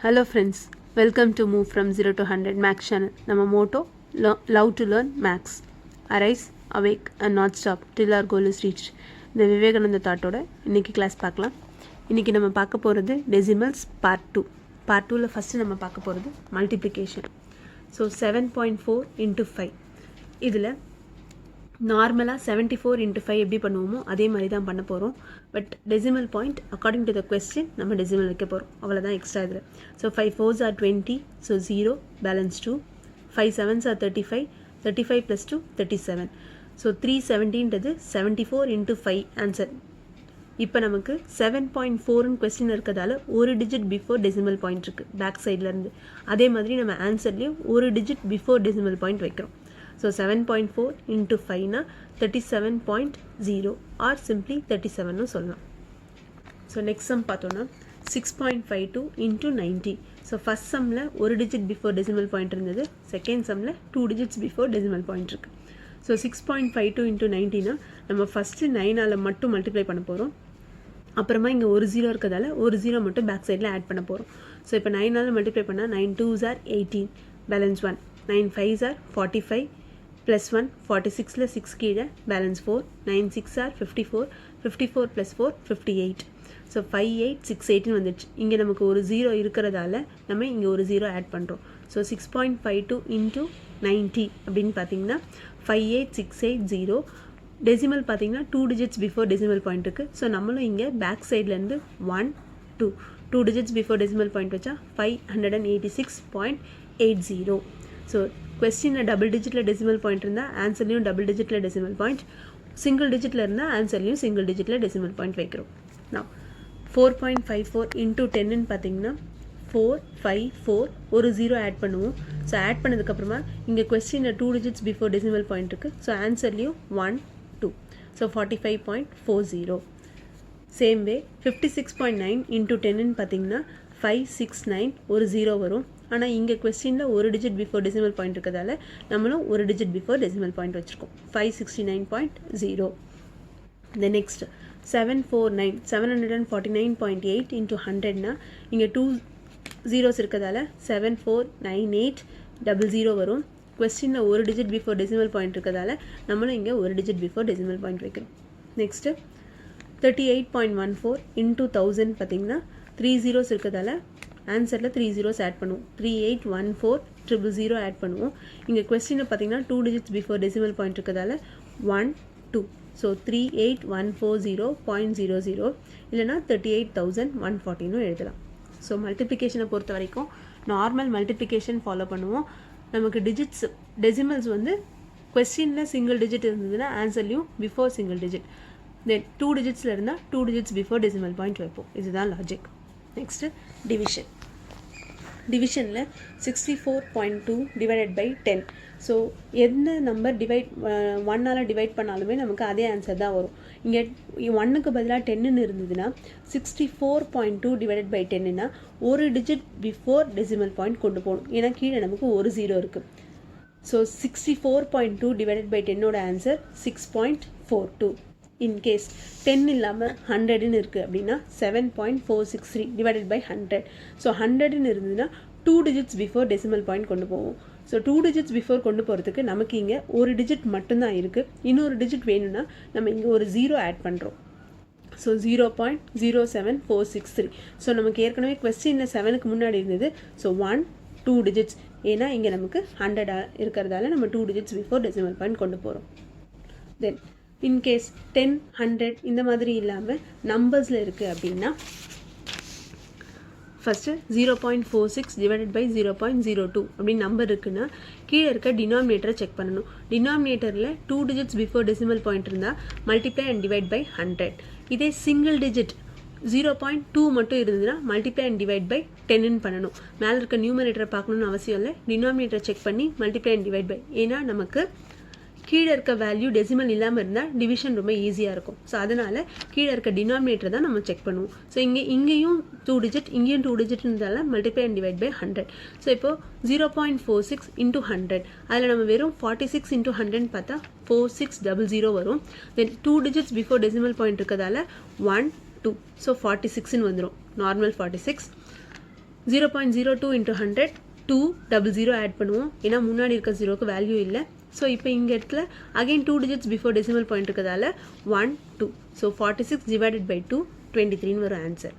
Hello friends, welcome to Move from 0 to 100 Max channel. Nama motto, love to learn Max. Arise, awake and not stop till our goal is reached. இந்த விவேகானந்த தாட்டோட இன்றைக்கி class பார்க்கலாம். இன்றைக்கி நம்ம பார்க்க போகிறது decimals part 2. Part 2ல் first நம்ம பார்க்க போகிறது மல்டிப்ளிகேஷன். So 7.4 into 5. இதில் நார்மலாக 74 into 5 எப்படி பண்ணுவோமோ அதே மாதிரி தான் பண்ண போகிறோம். But decimal point according to the question நம்ம டெசிமல் வைக்க போகிறோம், அவ்வளோதான் எக்ஸ்ட்ரா இதில். So 5 4s are 20, so 0 balance 2. 5 7s are 35, 35 plus 2 37. So 317ன்றது 74 into 5 ஆன்சர். இப்போ நமக்கு 7.4ன்னு கொஸ்டின் இருக்கிறதால ஒரு டிஜிட் பிஃபோர் டெசிமல் பாயிண்ட் இருக்குது பேக் சைட்லேருந்து. அதே மாதிரி நம்ம ஆன்சர்லேயும் ஒரு டிஜிட் பிஃபோர் டெசிமல் பாயிண்ட் வைக்கிறோம். ஸோ 7.4 into 5னா 37.0 ஆர் சிம்ப்ளி 37ன்னு சொல்லலாம். ஸோ நெக்ஸ்ட் சம் பார்த்தோன்னா 6.52 into 90. ஸோ ஃபஸ்ட் சம்மில் ஒரு டிஜிட் பிஃபோர் டெசிமல் பாயிண்ட் இருந்தது, செகண்ட் சம்மில் 2 digits பிஃபோர் டெசிமல் பாயிண்ட் இருக்குது. ஸோ 6.52 into 90னா நம்ம ஃபஸ்ட்டு 9ஆல் மட்டும் மல்டிப்ளை பண்ண போகிறோம். அப்புறமா இங்கே ஒரு 0 இருக்கிறதால ஒரு 0 மட்டும் பேக் சைடில் ஆட் பண்ண போகிறோம். ஸோ இப்போ 9ஆல் மல்டிப்ளை பண்ணால் 9 2s are 18, balance 1. 9 5s are 45, plus 1. 46ல் 6 கீழே, பேலன்ஸ் 4. 9 6 are 54, 54 + 4 58. ஸோ 5 8 6 8ன்னு வந்துடுச்சு. இங்கே நமக்கு ஒரு 0 இருக்கிறதால நம்ம இங்கே ஒரு 0 ஆட் பண்ணுறோம். ஸோ 6.52 into 90 அப்படின்னு பார்த்தீங்கன்னா 58680. டெசிமல் பார்த்தீங்கன்னா 2 digits பிஃபோர் டெசிமல் பாயிண்ட் இருக்குது. ஸோ நம்மளும் இங்கே பேக் சைட்லேருந்து 1 2 digits பிஃபோர் டெசிமல் பாயிண்ட் வச்சா 586.80. ஸோ கொஸ்டினில் டபுள் டிஜிட்டில் டெசிமல் பாயிண்ட் இருந்தால் ஆன்சர்லேயும் டபுள் டிஜிட்டில் டெசிமல் பாயிண்ட், சிங்கிள் டிஜிட்டில் இருந்தால் ஆன்சர்லேயும் சிங்கிள் டிஜிட்டில் டெசிமல் பாயிண்ட் வைக்கிறோம். நான் 4.54 into 10ன்னு பார்த்தீங்கன்னா 4 5 4 ஒரு 0 ஆட் பண்ணுவோம். ஸோ ஆட் பண்ணதுக்கப்புறமா இங்கே கொஸ்டினில் 2 digits பிஃபோர் டெசிமல் பாயிண்ட் இருக்குது. ஸோ ஆன்சர்லேயும் 1 2. ஸோ 45.40. சேம் வே 56.9 into 10ன்னு பார்த்தீங்கன்னா 5 6 9 ஒரு 0 வரும். ஆனால் இங்கே கொஸ்டினில் ஒரு டிஜிட் பிஃபோர் டெசிமல் பாயிண்ட் இருக்கிறதால நம்மளும் ஒரு டிஜிட் பிஃபோர் டெசிமல் பாயிண்ட் வச்சுருக்கோம். 569.0. The next 749 749.8 into 100னா இங்கே 2 zeros இருக்கிறதால 749800 வரும். கொஸ்டினில் ஒரு டிஜிட் பிஃபோர் டெசிமல் பாயிண்ட் இருக்கிறதால நம்மளும் இங்கே ஒரு டிஜிட் பிஃபோர் டெசிமல் பாயிண்ட் வைக்கிறோம். நெக்ஸ்ட்டு 38.14 into 1000 பார்த்தீங்கன்னா 3 zeros இருக்கிறதால ஆன்சரில் 3 zeros ஆட் பண்ணுவோம். 381400 ஆட் பண்ணுவோம். இங்கே கொஸ்டினை பார்த்தீங்கன்னா 2 digits பிஃபோர் டெசிமல் பாயிண்ட் இருக்கிறதால 1 2. ஸோ 38140.00 இல்லைனா 38,140ன்னு எழுதலாம். ஸோ மல்டிப்ளிகேஷனை பொறுத்த வரைக்கும் நார்மல் மல்டிப்ளிகேஷன் ஃபாலோ பண்ணுவோம். நமக்கு டிஜிட்ஸ் டெசிமல்ஸ் வந்து கொஸ்டினில் சிங்கிள் டிஜிட் இருந்ததுன்னா ஆன்சர்லையும் பிஃபோர் சிங்கிள் டிஜிட், தென் 2 digitsல இருந்தால் 2 digits பிஃபோர் டெசிமல் பாயிண்ட் வைப்போம். இதுதான் லாஜிக். Next division. டிவிஷனில் 64.2 divided by 10. ஸோ எந்த நம்பர் டிவைட் 1ஆல் டிவைட் பண்ணாலுமே நமக்கு அதே ஆன்சர் தான் வரும். இங்கே 1க்கு பதிலாக 10ன்னு இருந்ததுன்னா 64.2 divided by 10ன்னா ஒரு டிஜிட் பிஃபோர் டெசிமல் பாயிண்ட் கொண்டு போகணும். ஏன்னா கீழே நமக்கு ஒரு 0 இருக்குது. ஸோ 64.2 divided by 10ஓட ஆன்சர் 6.42. இன்கேஸ் 10 இல்லாமல் 100ன்னு இருக்குது அப்படின்னா 7.463 divided by 100. ஸோ 100ன்னு இருந்ததுன்னா 2 digits பிஃபோர் டெசிமல் பாயிண்ட் கொண்டு போவோம். ஸோ 2 digits பிஃபோர் கொண்டு போகிறதுக்கு நமக்கு இங்கே ஒரு டிஜிட் மட்டும்தான் இருக்குது. இன்னொரு டிஜிட் வேணும்னா நம்ம இங்கே ஒரு 0 ஆட் பண்ணுறோம். ஸோ 0.07463. ஸோ நமக்கு ஏற்கனவே கொஸ்டினில் 7க்கு முன்னாடி இருந்தது. ஸோ 1 2 digits, ஏன்னா இங்கே நமக்கு 100 இருக்கிறதால நம்ம 2 digits பிஃபோர் டெசிமல் பாயிண்ட் கொண்டு போகிறோம். தென் இன்கேஸ் 10 100 இந்த மாதிரி இல்லாமல் நம்பர்ஸில் இருக்குது அப்படின்னா ஃபஸ்ட்டு 0.46 divided by 0.02 அப்படின்னு நம்பர் இருக்குன்னா கீழே இருக்க டினாமினேட்டரை செக் பண்ணணும். டினாமினேட்டரில் 2 digits பிஃபோர் டெசிமல் பாயிண்ட் இருந்தால் மல்டிப்ளை அண்ட் டிவைட் பை 100. இதே சிங்கிள் டிஜிட் 0.2 மட்டும் இருந்ததுன்னா மல்டிப்ளை அண்ட் டிவைட் பை 10ன்னு பண்ணணும். மேலே இருக்க நியூமரேட்டரை பார்க்கணுன்னு அவசியம் இல்லை, டினாமினேட்டரை செக் பண்ணி மல்டிப்ளை அண்ட் டிவைட் பை. ஏன்னா நமக்கு கீழே இருக்க வேல்யூ டெசிமல் இல்லாமல் இருந்தால் டிவிஷன் ரொம்ப ஈஸியாக இருக்கும். ஸோ அதனால் கீழே இருக்க டினாமினேட்டர் தான் நம்ம செக் பண்ணுவோம். ஸோ இங்கேயும் 2 digit இங்கேயும் 2 digit இருந்தால multiply and divide by 100. So இப்போது 0.46 into 100 அதில் நம்ம வெறும் 46 into 100ன்னு பார்த்தா 4600 வரும். தென் 2 digits பிஃபோர் டெசிமல் பாயிண்ட் இருக்கிறதால 1 2. ஸோ 46ன்னு வந்துடும். நார்மல் 46. 0.02 into 100 200 ஆட் பண்ணுவோம். ஏன்னா முன்னாடி இருக்க ஜீரோக்கு வேல்யூ இல்லை. ஸோ இப்போ இங்கே இடத்துல again 2 digits before decimal point இருக்கிறதால 1 2. ஸோ 46 divided by 2 23 வரும் ஆன்சர்.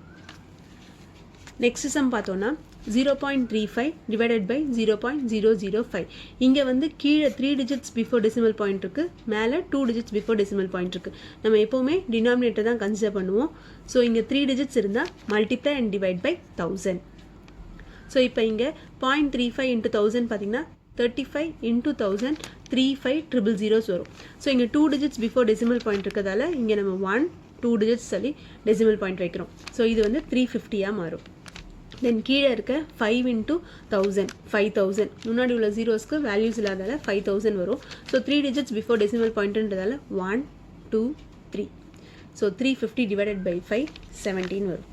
நெக்ஸ்ட் சம் பார்த்தோன்னா 0.35 divided by 0.005. இங்கே வந்து கீழே 3 digits பிஃபோர் டெசிமல் பாயிண்ட் இருக்குது, மேலே 2 digits பிஃபோர் டெசிமல் பாயிண்ட் இருக்குது. நம்ம எப்போவுமே டினாமினேட்டர் தான் கன்சிடர் பண்ணுவோம். ஸோ இங்கே 3 digits இருந்தால் multiply and divide by 1000. So இப்போ இங்கே 0.35 into 1000 பார்த்தீங்கன்னா 35 into 1000 35000 வரும். ஸோ இங்கே 2 digits பிஃபோர் டெசிமல் பாயிண்ட் இருக்கிறதால இங்கே நம்ம 1 2 digits சொல்லி டெசிமல் பாயிண்ட் வைக்கிறோம். ஸோ இது வந்து 350 மாறும். தென் கீழே இருக்க 5 into 1000 5000. முன்னாடி உள்ள ஜீரோஸ்க்கு வேல்யூஸ் இல்லாதால 5000 வரும். ஸோ 3 digits பிஃபோர் டெசிமல் பாயிண்ட்ன்றதால 1 2 3. ஸோ 350 divided by 5 17 வரும்.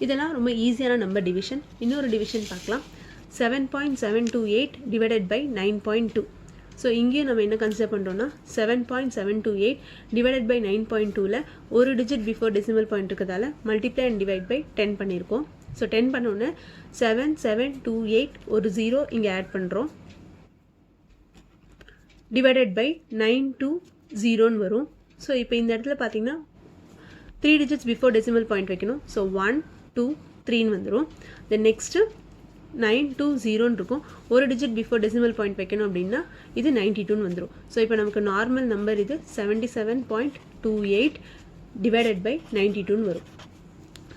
இதெல்லாம் ரொம்ப ஈஸியான நம்பர் டிவிஷன். இன்னொரு டிவிஷன் பார்க்கலாம். 7.728 divided by 9.2. ஸோ இங்கேயும் நம்ம என்ன கன்சிடர் பண்ணுறோன்னா 7.728 divided by 9.2ல் ஒரு டிஜிட் பிஃபோர் டெசிமல் பாயிண்ட் இருக்கிறதால மல்டிப்ளை அண்ட் டிவைட் பை 10 பண்ணியிருக்கோம். ஸோ 10 பண்ணோன்னே 7728 ஒரு 0 இங்கே ஆட் பண்ணுறோம். டிவைடட் பை 920 வரும். ஸோ இப்போ இந்த இடத்துல பார்த்தீங்கன்னா 3 digits பிஃபோர் டெசிமல் பாயிண்ட் வைக்கணும். ஸோ 1 2 3 வந்துடும். தென் நெக்ஸ்ட்டு 920 இருக்கும். ஒரு டிஜிட் பிஃபோர் டெசிமல் பாயிண்ட் வைக்கணும் அப்படின்னா இது 92 வந்துடும். ஸோ இப்போ நமக்கு நார்மல் நம்பர் இது 77.28 டிவைடட் பை 92 வரும்.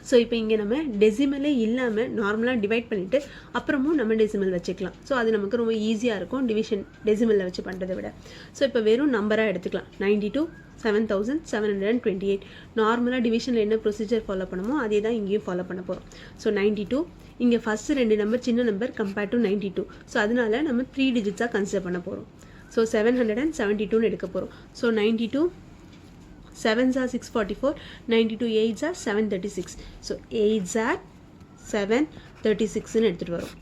ஸோ இப்போ இங்கே நம்ம டெசிமலே இல்லாமல் நார்மலாக டிவைட் பண்ணிவிட்டு அப்புறமும் நம்ம டெசிமல் வச்சுக்கலாம். ஸோ அது நமக்கு ரொம்ப ஈஸியாக இருக்கும் டிவிஷன் டெசிமலில் வச்சு பண்ணுறதை விட. ஸோ இப்போ வெறும் நம்பராக எடுத்துக்கலாம். 92 7728. நார்மலாக டிவிஷனில் என்ன ப்ரொசீஜர் ஃபாலோ பண்ணுமோ அதே தான் இங்கேயும் ஃபாலோ பண்ண போகிறோம். ஸோ 92 இங்கே ஃபஸ்ட்டு 2 நம்பர் சின்ன நம்பர் கம்பேர்ட் டு 92. ஸோ அதனால நம்ம 3 digitsஆக கன்சிடர் பண்ண போகிறோம். ஸோ 772 எடுக்க போகிறோம். So 92 7s are 644, 92 8s are 736. So 8s are 736ன்னு எடுத்துகிட்டு வரும்.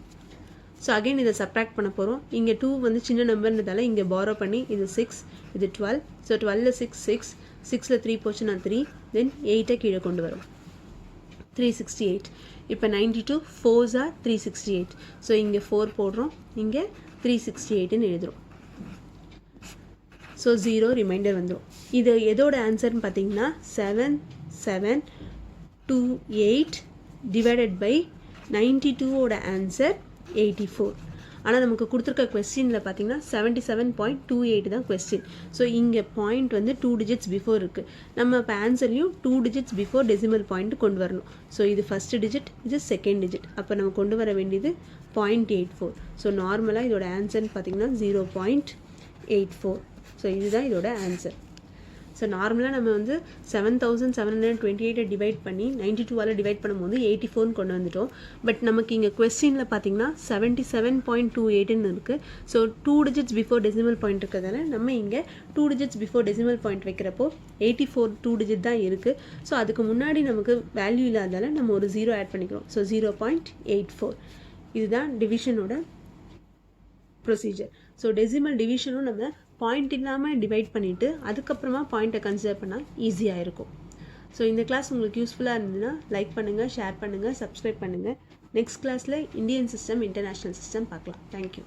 ஸோ அகைன் இதை சப்ராக்ட் பண்ண போகிறோம். இங்கே 2 வந்து சின்ன நம்பர்ன்றதால இங்கே பாரோ பண்ணி இது 6 இது 12. ஸோ 12ல் 6 6 6ல் 3 போச்சுன்னா 3. தென் 8 கீழே கொண்டு வரும் 368. இப்போ 92 4s are 368. ஸோ இங்கே 4 போடுறோம், இங்கே 368ன்னு எழுதுகிறோம். ஸோ 0 ரிமைண்டர் வந்துடும். இது எதோட ஆன்சர்னு பார்த்தீங்கன்னா 7728 டிவைடட் பை 92ஓட ஆன்சர் 84. ஆனால் நமக்கு கொடுத்துருக்க கொஸ்டினில் பார்த்தீங்கன்னா 77.28 தான் கொஸ்டின். ஸோ இங்கே பாயிண்ட் வந்து 2 digits பிஃபோர் இருக்குது. நம்ம இப்போ ஆன்சர்லையும் 2 digits பிஃபோர் டெசிமல் பாயிண்ட் கொண்டு வரணும். ஸோ இது ஃபஸ்ட்டு டிஜிட், இது செகண்ட் டிஜிட். அப்போ நம்ம கொண்டு வர வேண்டியது 0.84. ஸோ நார்மலாக இதோட ஆன்சர்னு பார்த்தீங்கன்னா 0.84. ஸோ இதுதான் இதோட ஆன்சர். ஸோ நார்மலாக நம்ம வந்து 7728 டிவைட் பண்ணி 92ஆல் டிவைட் பண்ணும்போது 84ன்னு கொண்டு வந்துட்டோம். பட் நமக்கு இங்கே கொஸ்டினில் பார்த்தீங்கன்னா 77.28ன்னு இருக்குது. So 2 digits before decimal point இருக்கிறதால நம்ம இங்கே 2 digits பிஃபோர் டெசிமல் பாயிண்ட் வைக்கிறப்போ 84 2 digit தான் இருக்குது. ஸோ அதுக்கு முன்னாடி நமக்கு வேல்யூ இல்லாதால நம்ம ஒரு 0 ஆட் பண்ணிக்கிறோம். ஸோ 0.84. இதுதான் டிவிஷனோட ப்ரொசீஜர். ஸோ டெசிமல் டிவிஷனும் நம்ம பாயிண்ட் இல்லாமல் டிவைட் பண்ணிவிட்டு அதுக்கப்புறமா பாயிண்ட்டை கன்சிடர் பண்ணால் ஈஸியாக இருக்கும். ஸோ இந்த கிளாஸ் உங்களுக்கு யூஸ்ஃபுல்லாக இருந்ததுன்னா லைக் பண்ணுங்கள், ஷேர் பண்ணுங்கள், சப்ஸ்கிரைப் பண்ணுங்கள். நெக்ஸ்ட் கிளாஸில் இந்தியன் சிஸ்டம், இன்டர்நேஷ்னல் சிஸ்டம் பார்க்கலாம். தேங்க்யூ.